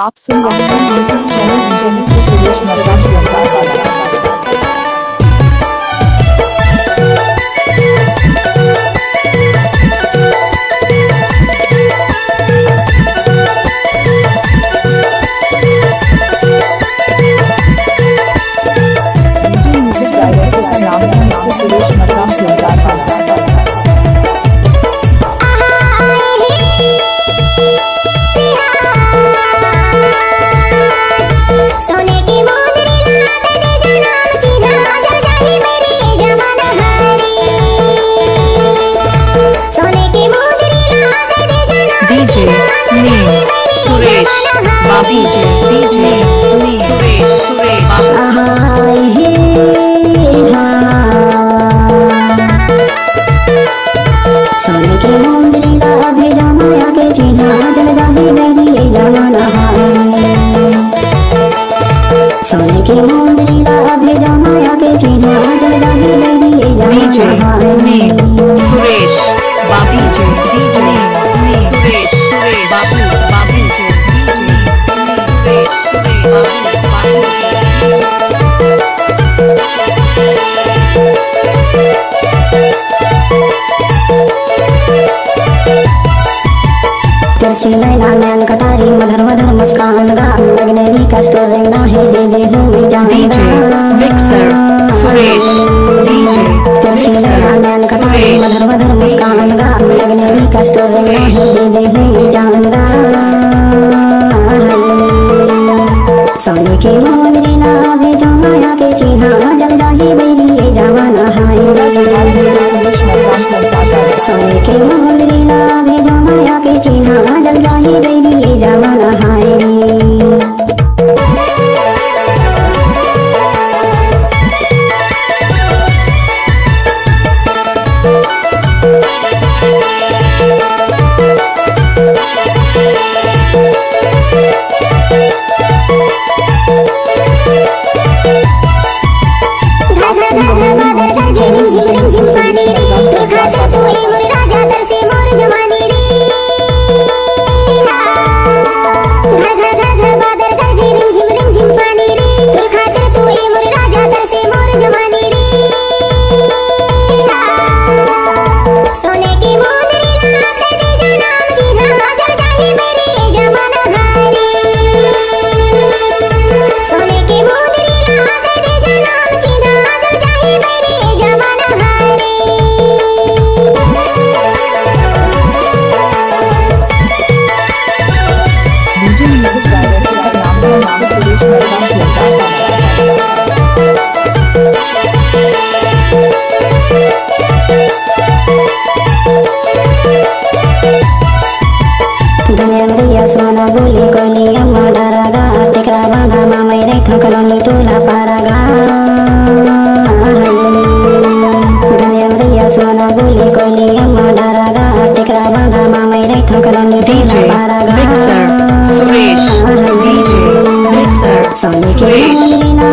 आप सुन रहे हैं YouTube channel internet Suresh Markam Priyanka. Suresh बाबी डीजे सुरेश सोने की मुंदरी ला भेजा माया के चीजा जल जाही मेरी ये जमाना सोने की मुंदरी ला भेजा माया के चीजा जल जाही मेरी ये जमाना सुरेश बाबी डीजे सुरेश बाबू बाबी सुरेश तिरछी नैना नैन कटारी मधुर मधुर मुस्कान गा लगनेरी कस्तो रंगना है दे हूँ मैं जानगा मिक्सर सुरेश डीजे तिरछी नैना नैन कटारी मधुर मधुर मुस्कान गा लगनेरी कस्तो रंगना है दे हूँ मैं जानगा सोने की मुंदरी ना भेजो माया के चीजा जल जाही मेरी ये जमाना सोने की मुंदरी ना भेजो माया के चीजा जल जाही मेरी ये जमाना सोना बोली कोली अम्मा डरागा टिकरा बांधा मामा रे कलोनी टोला पारागा दुनिया सोना बोली कोली अम्मा डरागा टिकरा बांधा मामा रे कलोनी टोला पारागा सुरेश डीजे सोने की मुंदरी ना